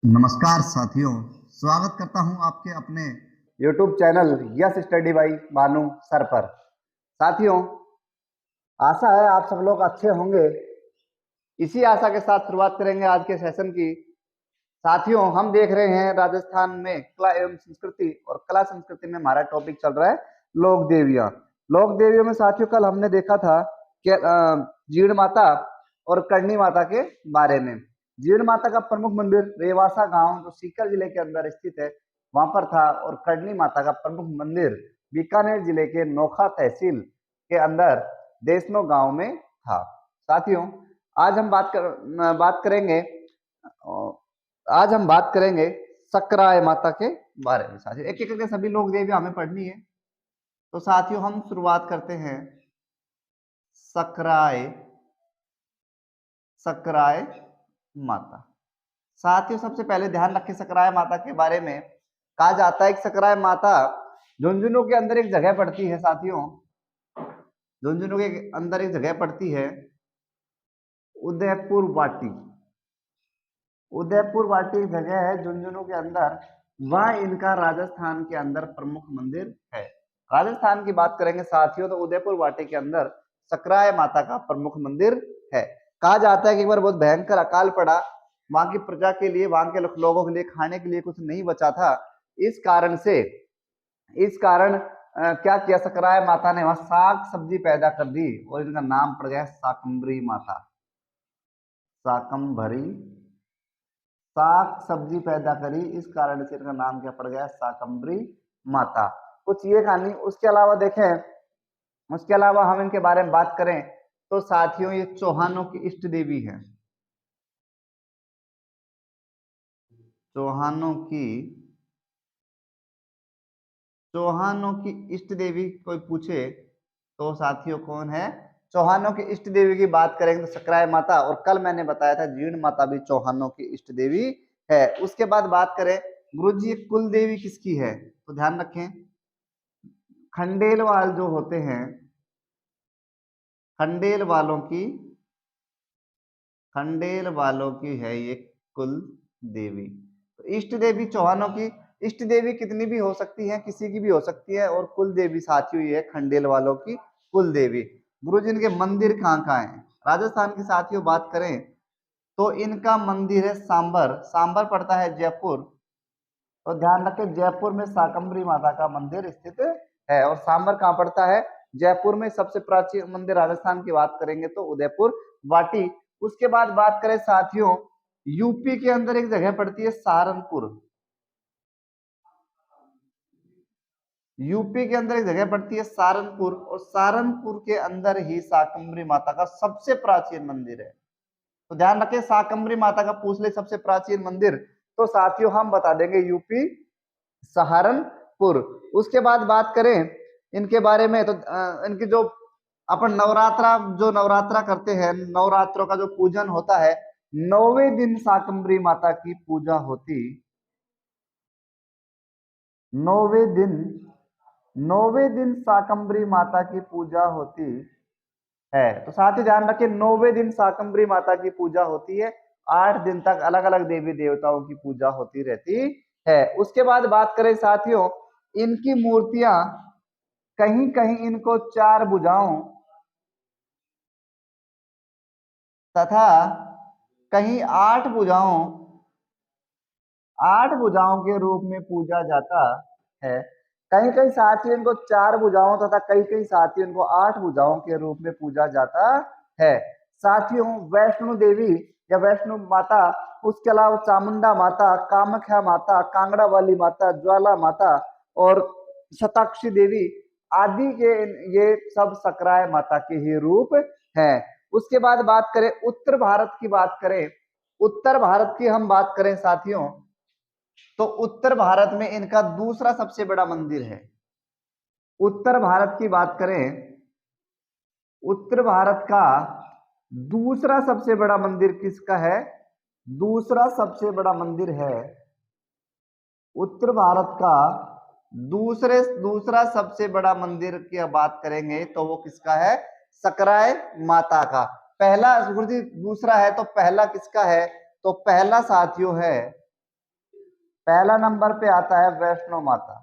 नमस्कार साथियों, स्वागत करता हूं आपके अपने YouTube channel yes study by Bhanu sir पर। साथियों, आशा है आप सब लोग अच्छे होंगे। इसी आशा के साथ शुरुआत करेंगे आज के सेशन की। साथियों, हम देख रहे हैं राजस्थान में कला एवं संस्कृति, और कला संस्कृति में हमारा टॉपिक चल रहा है लोक देवियां। लोक देवियों में साथियों कल हमने देखा था कि जीण माता और करणी माता के बारे में। जीण माता का प्रमुख मंदिर रेवासा गांव जो सीकर जिले के अंदर स्थित है वहां पर था, और करणी माता का प्रमुख मंदिर बीकानेर जिले के नोखा तहसील के अंदर देशनो गांव में था। साथियों, आज हम बात करेंगे सकराय माता के बारे में। साथियों, एक एक करके सभी लोग देवियां हमें पढ़नी है। तो साथियों, हम शुरुआत करते हैं सकराय माता। साथियों, सबसे पहले ध्यान रखें सकराय माता के बारे में। कहा जाता है कि सकराय माता झुंझुनू के अंदर एक जगह पड़ती है। साथियों, झुंझुनू के अंदर एक जगह पड़ती है उदयपुर वाटी। उदयपुर वाटी एक जगह है झुंझुनू के अंदर, वह इनका राजस्थान के अंदर प्रमुख मंदिर है। राजस्थान की बात करेंगे साथियों तो उदयपुर वाटी के अंदर सकराय माता का प्रमुख मंदिर है। कहा जाता है कि एक बार बहुत भयंकर अकाल पड़ा, वहां की प्रजा के लिए, वहां के लोगों के लिए खाने के लिए कुछ नहीं बचा था। इस कारण क्या किया, सकराय माता ने वहां साग सब्जी पैदा कर दी और इनका नाम पड़ गया शाकंभरी माता। शाकंभरी, साग सब्जी पैदा करी, इस कारण से इनका नाम क्या पड़ गया, शाकंभरी माता। कुछ ये कहानी। उसके अलावा देखें, उसके अलावा हम इनके बारे में बात करें तो साथियों ये चौहानों की इष्ट देवी है। चौहानों की इष्ट देवी कोई पूछे तो साथियों कौन है, चौहानों की इष्ट देवी की बात करेंगे तो सकराय माता, और कल मैंने बताया था जीण माता भी चौहानों की इष्ट देवी है। उसके बाद बात करें गुरुजी कुल देवी किसकी है, तो ध्यान रखें खंडेलवाल जो होते हैं, खंडेल वालों की है ये कुल देवी। तो इष्ट देवी चौहानों की इष्ट देवी कितनी भी हो सकती है, किसी की भी हो सकती है, और कुल देवी साथियों ये है खंडेल वालों की कुल देवी। गुरुजी इनके मंदिर कहाँ कहाँ है, राजस्थान की साथियों बात करें तो इनका मंदिर है सांबर पड़ता है जयपुर। तो ध्यान रखें जयपुर में शाकंभरी माता का मंदिर स्थित है, और सांबर कहाँ पड़ता है, जयपुर में। सबसे प्राचीन मंदिर राजस्थान की बात करेंगे तो उदयपुर वाटी। उसके बाद बात करें साथियों, यूपी के अंदर एक जगह पड़ती है सहारनपुर। यूपी के अंदर एक जगह पड़ती है सहारनपुर, और सहारनपुर के अंदर ही शाकंभरी माता का सबसे प्राचीन मंदिर है। तो ध्यान रखें शाकंभरी माता का पूछ ले सबसे प्राचीन मंदिर, तो साथियों हम बता देंगे यूपी सहारनपुर। उसके बाद बात करें इनके बारे में तो इनकी जो अपन नवरात्रा करते हैं, नवरात्रों का जो पूजन होता है, 9वें दिन शाकंभरी माता की पूजा होती। 9वें दिन शाकंभरी माता की पूजा होती है। तो साथ ही ध्यान रखें 9वें दिन शाकंभरी माता की पूजा होती है। 8 दिन तक अलग अलग देवी देवताओं की पूजा होती रहती है। उसके बाद बात करें साथियों, इनकी मूर्तियां कहीं कहीं इनको 4 भुजाओं तथा कहीं 8 भुजाओं के रूप में पूजा जाता है। कहीं कहीं साथियों इनको 4 भुजाओं तथा कहीं कहीं साथियों इनको 8 भुजाओं के रूप में पूजा जाता है। साथियों, वैष्णो देवी या वैष्णो माता, उसके अलावा चामुंडा माता, कामाख्या माता, कांगड़ा वाली माता, ज्वाला माता और शताक्षी देवी आदि के ये सब सकराय माता के ही रूप हैं। उसके बाद बात करें उत्तर भारत की बात करें, उत्तर भारत की हम बात करें साथियों तो उत्तर भारत में इनका दूसरा सबसे बड़ा मंदिर है। उत्तर भारत की बात करें, उत्तर भारत का दूसरा सबसे बड़ा मंदिर किसका है, दूसरा सबसे बड़ा मंदिर है उत्तर भारत का दूसरा सबसे बड़ा मंदिर की बात करेंगे तो वो किसका है, सकराय माता का। पहला गुरुजी दूसरा है तो पहला किसका है, तो पहला साथियों है पहला नंबर पे आता है वैष्णो माता,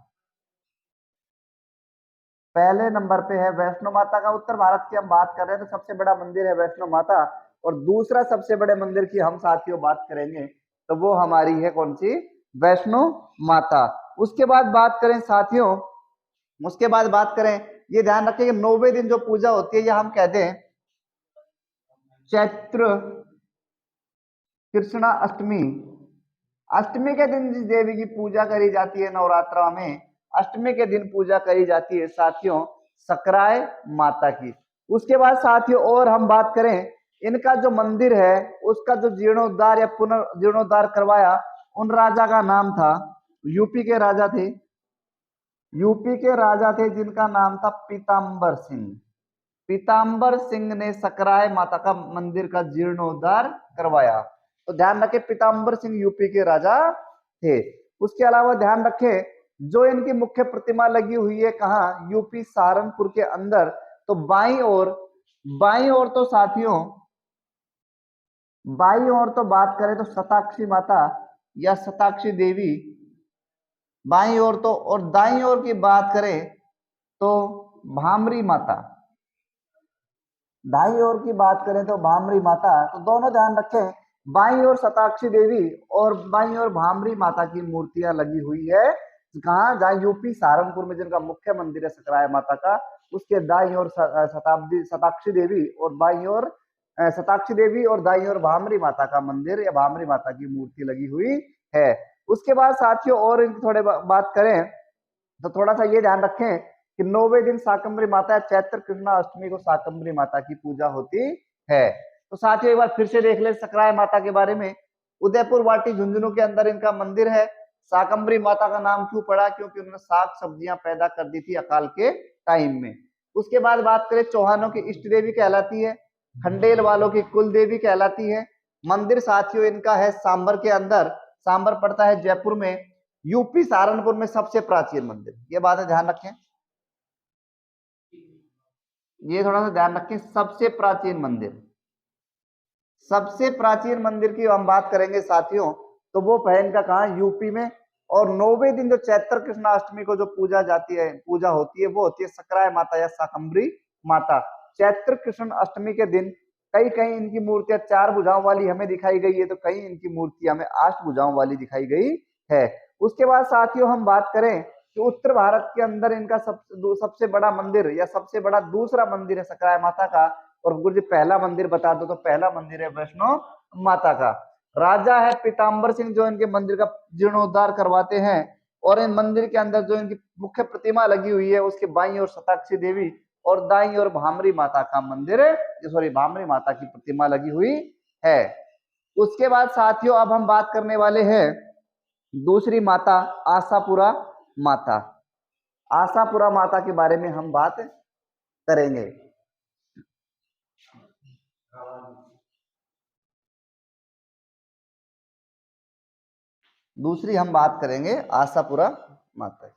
पहले नंबर पे है वैष्णो माता का। उत्तर भारत की हम बात कर रहे हैं तो सबसे बड़ा मंदिर है वैष्णो माता। और दूसरा सबसे बड़े मंदिर की हम साथियों बात करेंगे तो वो हमारी है कौन सी, वैष्णो माता। उसके बाद बात करें साथियों, उसके बाद बात करें, ये ध्यान रखें कि 90 दिन जो पूजा होती है, यह हम कहते हैं चैत्र कृष्णा अष्टमी। अष्टमी के दिन जिस देवी की पूजा करी जाती है नवरात्रा में, अष्टमी के दिन पूजा करी जाती है साथियों सकराय माता की। उसके बाद साथियों और हम बात करें, इनका जो मंदिर है उसका जो जीर्णोद्धार या पुनर्जीर्णोद्धार करवाया, उन राजा का नाम था, यूपी के राजा थे, यूपी के राजा थे जिनका नाम था पीताम्बर सिंह। पीताम्बर सिंह ने सकराय माता का मंदिर का जीर्णोद्धार करवाया। तो ध्यान रखें पीताम्बर सिंह यूपी के राजा थे। उसके अलावा ध्यान रखें जो इनकी मुख्य प्रतिमा लगी हुई है कहाँ, यूपी सहारनपुर के अंदर। तो बाईं ओर तो साथियों, बाईं ओर तो बात करें तो शताक्षी माता या शताक्षी देवी, बाईं ओर तो, और दाईं ओर की बात करें तो भामरी माता, दाईं ओर की बात करें तो भामरी माता। तो दोनों ध्यान रखें, बाईं ओर शताक्षी देवी और बाईं ओर भामरी माता की मूर्तियां लगी हुई है। कहाँ, जहाँ यूपी सहारनपुर में जिनका मुख्य मंदिर है सकराय माता का, उसके दाईं ओर शताक्षी देवी और बाईं ओर शताक्षी देवी और दाईं ओर भामरी माता का मंदिर या भामरी माता की मूर्ति लगी हुई है। उसके बाद साथियों और थोड़े बात करें तो थोड़ा सा ये ध्यान रखें कि 90 दिन शाकंभरी माता, चैत्र कृष्णा अष्टमी को शाकंभरी माता की पूजा होती है। तो साथियों एक बार फिर से देख ले सकराय माता के बारे में। उदयपुर वाटी झुंझुनू के अंदर इनका मंदिर है। शाकंभरी माता का नाम क्यों पड़ा, क्योंकि उन्होंने साग सब्जियां पैदा कर दी थी अकाल के टाइम में। उसके बाद बात करें, चौहानों की इष्ट देवी कहलाती है, खंडेल वालों की कुल देवी कहलाती है। मंदिर साथियों इनका है सांबर के अंदर, सांबर पड़ता है जयपुर में, यूपी सहारनपुर में सबसे प्राचीन मंदिर। ये बातें ध्यान रखें, ये थोड़ा सा ध्यान रखें, सबसे प्राचीन मंदिर, सबसे प्राचीन मंदिर की हम बात करेंगे साथियों तो वो पहन का कहा, यूपी में। और 90 दिन जो चैत्र कृष्णा अष्टमी को जो पूजा जाती है, पूजा होती है, वो होती है सकराय माता या शाकंभरी माता। चैत्र कृष्ण अष्टमी के दिन कई कहीं इनकी मूर्तियां 4 भुजाओं वाली हमें दिखाई गई है, तो कहीं इनकी मूर्ति हमें 8 भुजाओं वाली दिखाई गई है। उसके बाद साथियों हम बात करें कि उत्तर भारत के अंदर इनका सबसे बड़ा मंदिर या सबसे बड़ा दूसरा मंदिर है सकराय माता का। और गुरु जी पहला मंदिर बता दो, तो पहला मंदिर है वैष्णो माता का। राजा है पीताम्बर सिंह जो इनके मंदिर का जीर्णोद्धार करवाते हैं। और इन मंदिर के अंदर जो इनकी मुख्य प्रतिमा लगी हुई है, उसके बाईं ओर शताक्षी देवी और दाईं ओर भामरी माता का मंदिर है, सॉरी भामरी माता की प्रतिमा लगी हुई है। उसके बाद साथियों अब हम बात करने वाले हैं दूसरी माता, आशापुरा माता। आशापुरा माता के बारे में हम बात करेंगे। दूसरी हम बात करेंगे आशापुरा माता की।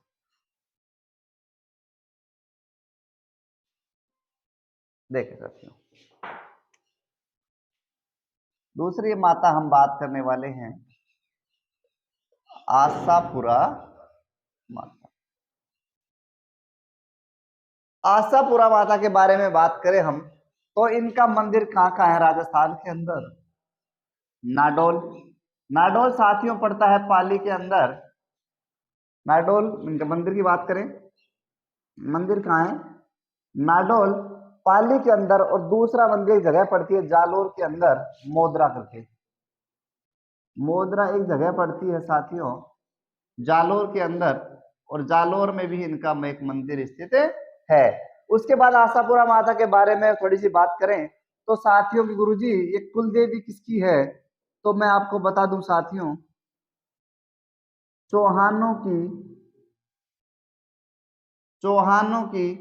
देखें साथियों, दूसरी माता हम बात करने वाले हैं आशापुरा माता। आशापुरा माता के बारे में बात करें हम तो इनका मंदिर कहाँ का है, राजस्थान के अंदर नाडोल। नाडोल साथियों पड़ता है पाली के अंदर। नाडोल इनका मंदिर की बात करें, मंदिर कहाँ है, नाडोल पाली के अंदर। और दूसरा मंदिर एक जगह पड़ती है जालोर के अंदर, मोदरा करके, मोदरा एक जगह पड़ती है साथियों जालोर के अंदर। और जालोर में भी इनका एक मंदिर स्थित है। उसके बाद आशापुरा माता के बारे में थोड़ी सी बात करें तो साथियों की गुरुजी ये कुल देवी किसकी है, तो मैं आपको बता दूं साथियों, चौहानों की, चौहानों की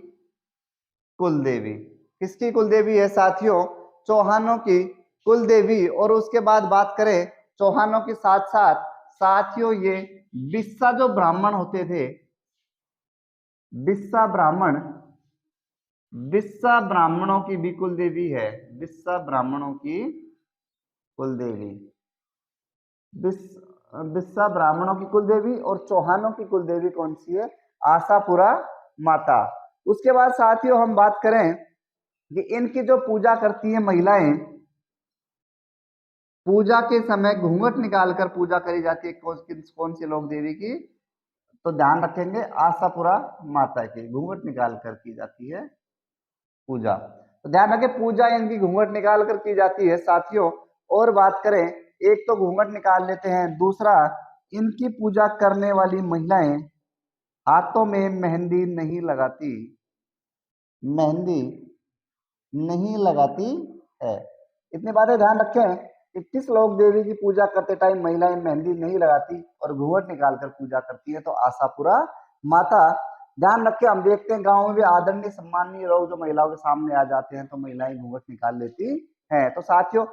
कुल देवी। किसकी कुल देवी है साथियों, चौहानों की कुल देवी। और उसके बाद बात करें चौहानों के साथ साथ साथियों ये बिस्सा जो ब्राह्मण होते थे, बिस्सा ब्राह्मण, बिस्सा ब्राह्मणों की भी कुल देवी है, बिस्सा ब्राह्मणों की कुल देवी। बिस्सा ब्राह्मणों की कुल देवी और चौहानों की कुल देवी कौन सी है? आशापुरा माता। उसके बाद साथियों हम बात करें कि इनकी जो पूजा करती है महिलाएं, पूजा के समय घूंघट निकालकर पूजा करी जाती है कौन सी लोक देवी की? तो ध्यान रखेंगे आशापुरा माता की घूंघट निकाल कर की जाती है पूजा। तो ध्यान रखें पूजा इनकी घूंघट निकाल कर की जाती है साथियों। और बात करें, एक तो घूंघट निकाल लेते हैं, दूसरा इनकी पूजा करने वाली महिलाएं हाथों में मेहंदी नहीं लगाती, मेहंदी नहीं लगाती है। इतनी बातें ध्यान रखें कि किस लोक देवी की पूजा करते टाइम महिलाएं मेहंदी नहीं लगाती और घूंघट निकाल कर पूजा करती है? तो आशापुरा माता। ध्यान रखें, हम देखते हैं गांव में भी आदरणीय सम्माननीय लोग जो महिलाओं के सामने आ जाते हैं तो महिलाएं घूंघट निकाल लेती हैं। तो साथियों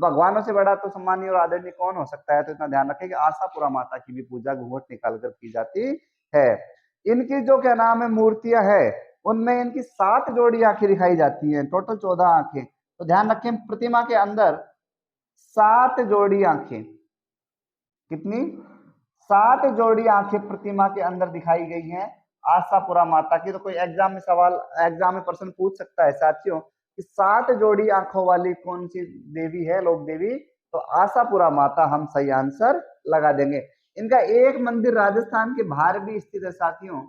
भगवानों से बड़ा तो सम्माननीय और आदरणीय कौन हो सकता है? तो इतना ध्यान रखें कि आशापुरा माता की भी पूजा घूंघट निकाल कर की जाती है। इनकी जो क्या नाम है मूर्तियां है, उनमें इनकी 7 जोड़ी आंखें दिखाई जाती हैं, टोटल 14 आंखें। तो ध्यान रखें प्रतिमा के अंदर 7 जोड़ी आंखें, कितनी? 7 जोड़ी आंखें प्रतिमा के अंदर दिखाई गई हैं आशापुरा माता की। तो कोई एग्जाम में सवाल, एग्जाम में प्रश्न पूछ सकता है साथियों कि 7 जोड़ी आंखों वाली कौन सी देवी है लोक देवी? तो आशापुरा माता हम सही आंसर लगा देंगे। इनका एक मंदिर राजस्थान के बाहर भी स्थित है साथियों,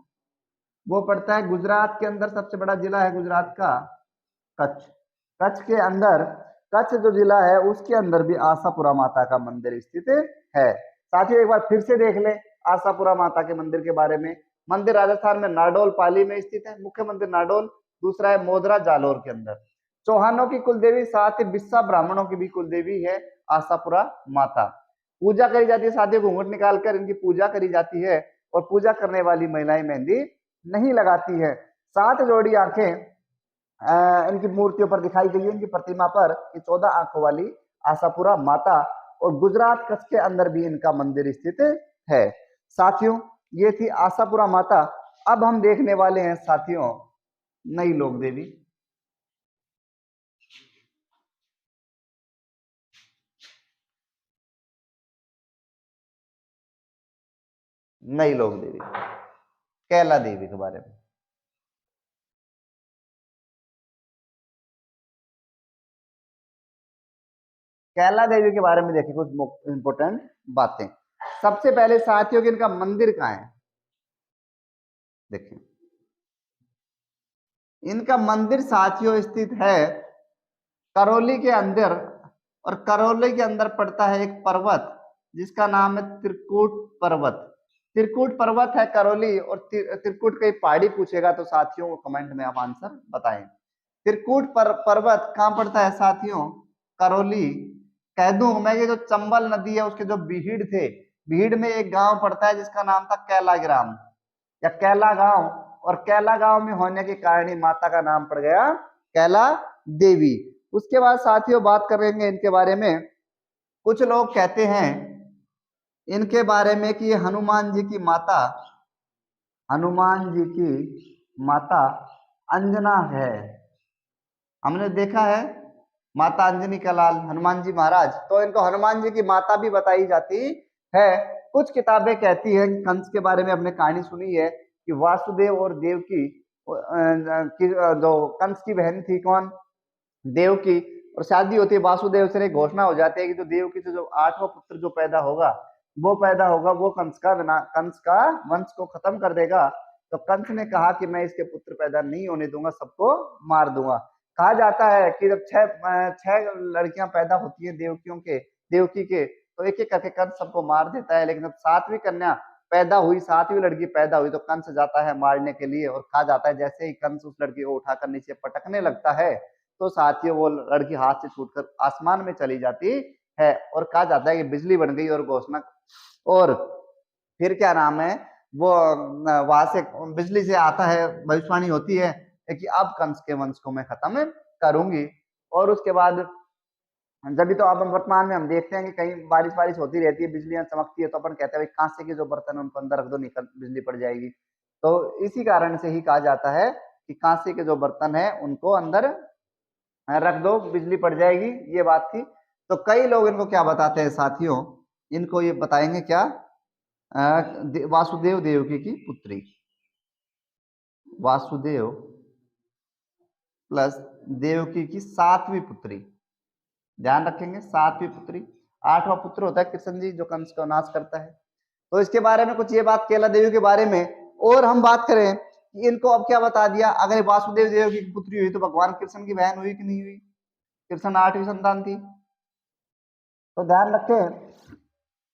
वो पड़ता है गुजरात के अंदर। सबसे बड़ा जिला है गुजरात का कच्छ। कच्छ के अंदर, कच्छ जो जिला है उसके अंदर भी आशापुरा माता का मंदिर स्थित है। साथियों एक बार फिर से देख ले आशापुरा माता के मंदिर के बारे में। मंदिर राजस्थान में नाडोल पाली में स्थित है, मुख्य मंदिर नाडोल। दूसरा है मोदरा जालोर के अंदर। चौहानों की कुल देवी, साथ ही बिस्सा ब्राह्मणों की भी कुल देवी है आशापुरा माता। पूजा करी जाती है साथियों, घूंघट निकालकर इनकी पूजा करी जाती है और पूजा करने वाली महिलाएं मेहंदी नहीं लगाती है। 7 जोड़ी आंखें इनकी मूर्तियों पर दिखाई गई है, इनकी प्रतिमा पर, कि 14 आंखों वाली आशापुरा माता। और गुजरात कच्छ के अंदर भी इनका मंदिर स्थित है। साथियों ये थी आशापुरा माता। अब हम देखने वाले हैं साथियों नई लोक देवी। नई लोक देवी कैला देवी के बारे में। कैला देवी के बारे में देखिए कुछ इंपोर्टेंट बातें। सबसे पहले साथियों कि इनका मंदिर कहाँ है? देखिए इनका मंदिर साथियों स्थित है करौली के अंदर, और करौली के अंदर पड़ता है एक पर्वत जिसका नाम है त्रिकूट पर्वत। त्रिकूट पर्वत है करौली। और त्रिकूट की पहाड़ी पूछेगा तो साथियों कमेंट में आप आंसर बताएं। त्रिकूट पर्वत कहाँ पड़ता है साथियों? करौली। कह दूं मैं कि जो चंबल नदी है उसके जो बीहड़ थे, बीहड़ में एक गांव पड़ता है जिसका नाम था कैला ग्राम या कैला गांव। और कैला गांव में होने के कारण ही माता का नाम पड़ गया कैला देवी। उसके बाद साथियों बात करेंगे इनके बारे में। कुछ लोग कहते हैं इनके बारे में कि ये हनुमान जी की माता, हनुमान जी की माता अंजना है। हमने देखा है माता अंजनी का लाल हनुमान जी महाराज, तो इनको हनुमान जी की माता भी बताई जाती है। कुछ किताबें कहती हैं, कंस के बारे में हमने कहानी सुनी है कि वासुदेव और देवकी की जो कंस की बहन थी कौन? देवकी। और शादी होती है वासुदेव से, एक घोषणा हो जाती है कि जो देवकी से जो 8वां पुत्र जो पैदा होगा वो कंस का वंश को खत्म कर देगा। तो कंस ने कहा कि मैं इसके पुत्र पैदा नहीं होने दूंगा, सबको मार दूंगा। कहा जाता है कि जब छह लड़कियां पैदा होती है देवकी के, तो एक एक करके कंस सबको मार देता है। लेकिन जब 7वीं कन्या पैदा हुई, 7वीं लड़की पैदा हुई, तो कंस जाता है मारने के लिए। और कहा जाता है जैसे ही कंस उस लड़की को उठाकर नीचे पटकने लगता है तो साथियों वो लड़की हाथ से छूटकर आसमान में चली जाती है। और कहा जाता है कि बिजली बन गई और घोषणा, और फिर क्या नाम है वो वहां से बिजली से आता है, भविष्यवाणी होती है कि अब कंस के वंश को मैं खत्म करूंगी। और उसके बाद जब तो अब वर्तमान में हम देखते हैं कि कहीं बारिश होती रहती है, बिजलियां चमकती है, तो अपन कहते हैं भाई कांसे के जो बर्तन है उनको अंदर रख दो, निकल बिजली पड़ जाएगी। तो इसी कारण से ही कहा जाता है कि कांसे के जो बर्तन है उनको अंदर रख दो, बिजली पड़ जाएगी, ये बात थी। तो कई लोग इनको क्या बताते हैं साथियों इनको ये बताएंगे क्या, वासुदेव देवकी की पुत्री, वासुदेव प्लस देवकी की सातवीं पुत्री, ध्यान रखेंगे सातवीं पुत्री। आठवां पुत्र होता है कृष्ण जी जो कंस का नाश करता है। तो इसके बारे में कुछ ये बात केला देवी के बारे में। और हम बात करें कि इनको अब क्या बता दिया, अगर वासुदेव देवकी की पुत्री हुई तो भगवान कृष्ण की बहन हुई कि नहीं हुई, कृष्ण आठवीं संतान थी। तो ध्यान रखें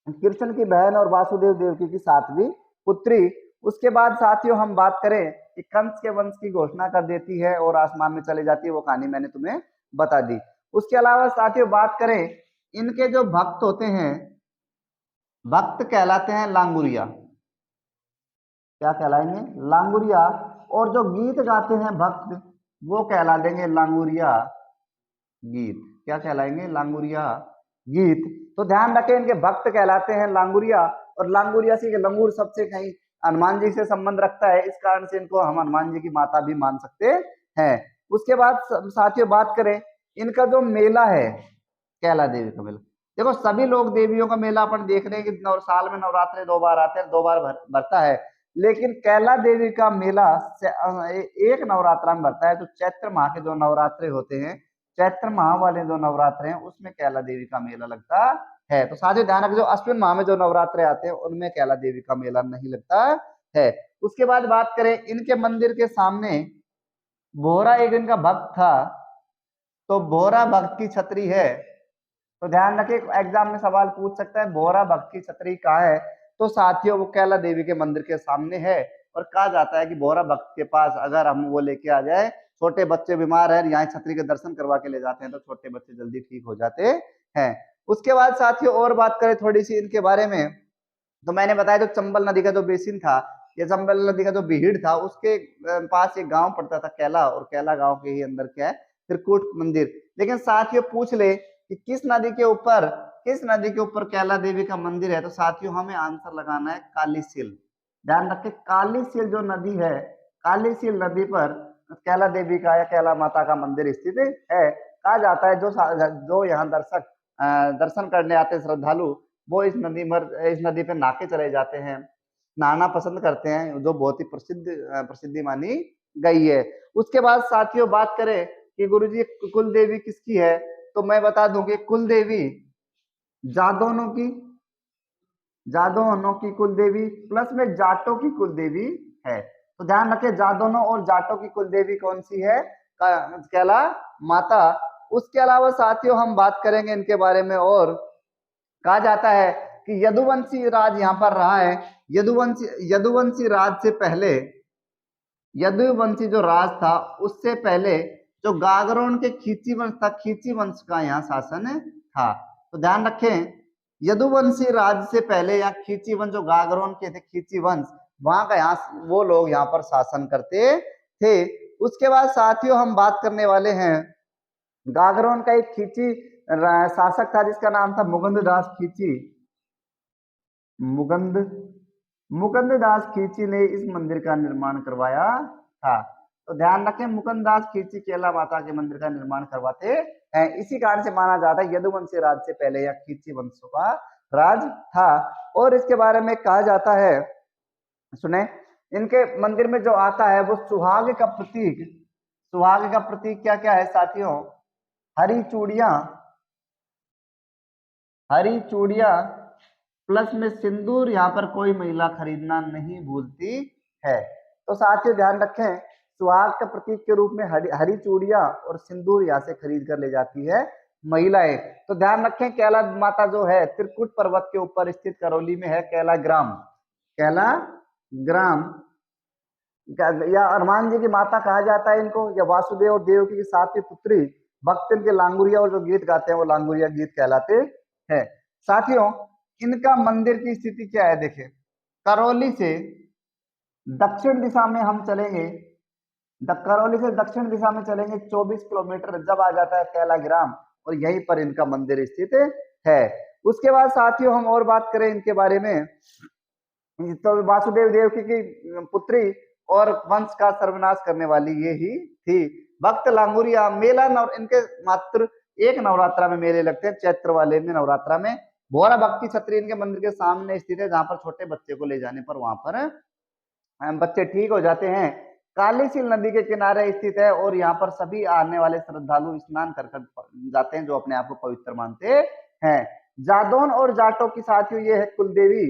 कृष्ण की बहन और वासुदेव देवकी की सातवीं पुत्री। उसके बाद साथियों हम बात करें कि कंस के वंश की घोषणा कर देती है और आसमान में चले जाती है, वो कहानी मैंने तुम्हें बता दी। उसके अलावा साथियों बात करें इनके जो भक्त होते हैं, भक्त कहलाते हैं लांगुरिया, क्या कहलाएंगे, लांगुरिया। और जो गीत गाते हैं भक्त वो कहला देंगे लांगुरिया गीत, क्या कहलाएंगे, लांगुरिया गीत। तो ध्यान रखें इनके भक्त कहलाते हैं लांगुरिया, और लांगुरिया से लंगूर सबसे कहीं हनुमान जी से संबंध रखता है, इस कारण से इनको हम हनुमान जी की माता भी मान सकते हैं। उसके बाद साथियों बात करें इनका जो मेला है कैला देवी का मेला, देखो सभी लोग देवियों का मेला अपन देख रहे हैं कि साल में नवरात्रे 2 बार आते हैं, 2 बार भरता है, लेकिन कैला देवी का मेला एक नवरात्रा में भरता है। तो चैत्र माह के जो नवरात्रे होते हैं, चैत्र माह वाले जो नवरात्रे हैं उसमें कैला देवी का मेला लगता है। तो साथ ही ध्यान रखो जो अश्विन माह में जो नवरात्रे आते हैं उनमें कैला देवी का मेला नहीं लगता है। उसके बाद बात करें इनके मंदिर के सामने बोहरा एक इनका भक्त था, तो बोहरा भक्त की छतरी है। तो ध्यान रखिए एग्जाम में सवाल पूछ सकता है बोहरा भक्त की छतरी कहाँ है, तो साथियों वो कैला देवी के मंदिर के सामने है। और कहा जाता है कि बोहरा भक्त के पास अगर हम वो लेके आ जाए, छोटे बच्चे बीमार है यहाँ छतरी के दर्शन करवा के ले जाते हैं तो छोटे बच्चे जल्दी ठीक हो जाते हैं। उसके बाद साथियों और बात करें थोड़ी सी इनके बारे में, तो मैंने बताया जो चंबल नदी का जो बेसिन था, ये चंबल नदी का जो भीड़ था उसके पास एक गांव पड़ता था कैला, और कैला गांव के ही अंदर क्या है त्रिकूट मंदिर। लेकिन साथियों पूछ ले कि किस नदी के ऊपर कैला देवी का मंदिर है, तो साथियों हमें आंसर लगाना है कालीसील। ध्यान रखें कालीसील जो नदी है, कालीसील नदी पर कैला देवी का या कैला माता का मंदिर स्थित है। कहा जाता है जो यहाँ दर्शक दर्शन करने आते हैं श्रद्धालु, वो इस नदी पे नहाके चले जाते हैं, नहाना पसंद करते हैं, जो बहुत ही प्रसिद्धि मानी गई है। उसके बाद साथियों बात करें कि गुरुजी कुल देवी किसकी है, तो मैं बता दूं कि कुल देवी जादौनों की कुल देवी प्लस में जाटों की कुल देवी है। तो ध्यान रखें जादौनों और जाटों की कुल देवी कौन सी है, कैला माता। उसके अलावा साथियों हम बात करेंगे इनके बारे में, और कहा जाता है कि यदुवंशी राज यहाँ पर रहा है। यदुवंशी राज से पहले, यदुवंशी जो राज था उससे पहले जो गागरोन के खींची वंश था, खींची वंश का यहाँ शासन था। तो ध्यान रखें यदुवंशी राज से पहले यहाँ खींची वंश जो गागरोन के थे, खींची वंश, वहां का यहाँ वो लोग यहाँ पर शासन करते थे। उसके बाद साथियों हम बात करने वाले हैं गागरोन का एक खींची शासक था जिसका नाम था मुकुंददास खींची। मुकुंददास खींची ने इस मंदिर का निर्माण करवाया था। तो ध्यान रखें मुकुंददास खींची कैला माता के मंदिर का निर्माण करवाते हैं, इसी कारण से माना जाता है यदुवंशी राज से पहले यह खींची वंशों का राज था। और इसके बारे में कहा जाता है, सुने इनके मंदिर में जो आता है वो सुहाग का प्रतीक क्या क्या है साथियों, हरी चूड़ियां प्लस में सिंदूर यहाँ पर कोई महिला खरीदना नहीं भूलती है। तो साथियों ध्यान रखें सुहाग का प्रतीक के रूप में हरी चूड़ियां और सिंदूर यहाँ से खरीद कर ले जाती है महिलाएं। तो ध्यान रखें कैला माता जो है त्रिकुट पर्वत के ऊपर स्थित करौली में है कैला ग्राम या हनुमान जी की माता कहा जाता है इनको, या वासुदेव और देवकी की सातवीं पुत्री। भक्त इनके लांगुरिया और जो गीत गाते हैं वो लांगुरिया गीत कहलाते हैं। साथियों इनका मंदिर की स्थिति क्या है, देखें करौली से दक्षिण दिशा में हम चलेंगे, करौली से दक्षिण दिशा में चलेंगे 24 किलोमीटर जब आ जाता है कैला ग्राम, और यहीं पर इनका मंदिर स्थित है। उसके बाद साथियों हम और बात करें इनके बारे में, तो वासुदेव देवकी की पुत्री और वंश का सर्वनाश करने वाली ये ही थी। भक्त लांगुरिया मेला इनके मात्र एक नवरात्रा में मेले लगते हैं, चैत्र वाले में नवरात्रा में भोरा भक्ति छतरी इनके मंदिर के सामने स्थित है, जहां पर छोटे बच्चे को ले जाने पर वहां पर बच्चे ठीक हो जाते हैं। कालीसील नदी के किनारे स्थित है और यहाँ पर सभी आने वाले श्रद्धालु स्नान कर जाते हैं, जो अपने आप को पवित्र मानते हैं। जादौन और जाटों की साथियों ये है कुलदेवी,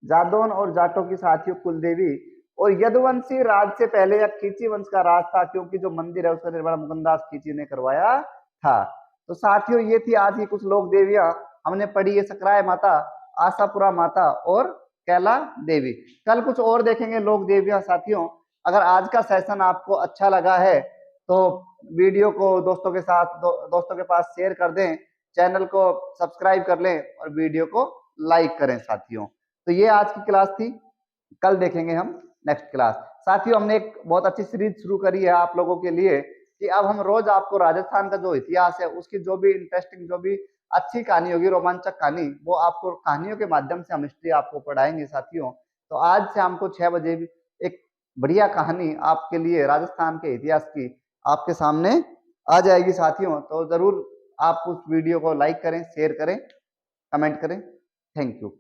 जादौन और जाटों की साथियों कुलदेवी। और यदुवंशी राज से पहले यह खींची वंश का राज था, क्योंकि जो मंदिर है उसका निर्माण मुकुंदास खींची ने करवाया था। तो साथियों ये थी आज की कुछ लोक देवियां हमने पढ़ी है, सकराय माता, आशापुरा माता और कैला देवी। कल कुछ और देखेंगे लोक देवियां साथियों। अगर आज का सेशन आपको अच्छा लगा है तो वीडियो को दोस्तों के साथ दोस्तों के पास शेयर कर दें, चैनल को सब्सक्राइब कर लें और वीडियो को लाइक करें साथियों। तो ये आज की क्लास थी, कल देखेंगे हम नेक्स्ट क्लास। साथियों हमने एक बहुत अच्छी सीरीज शुरू करी है आप लोगों के लिए कि अब हम रोज आपको राजस्थान का जो इतिहास है उसकी जो भी इंटरेस्टिंग, जो भी अच्छी कहानी होगी, रोमांचक कहानी, वो आपको कहानियों के माध्यम से हम हिस्ट्री आपको पढ़ाएंगे साथियों। तो आज से हमको 6 बजे एक बढ़िया कहानी आपके लिए राजस्थान के इतिहास की आपके सामने आ जाएगी साथियों। तो जरूर आप उस वीडियो को लाइक करें, शेयर करें, कमेंट करें। Thank you.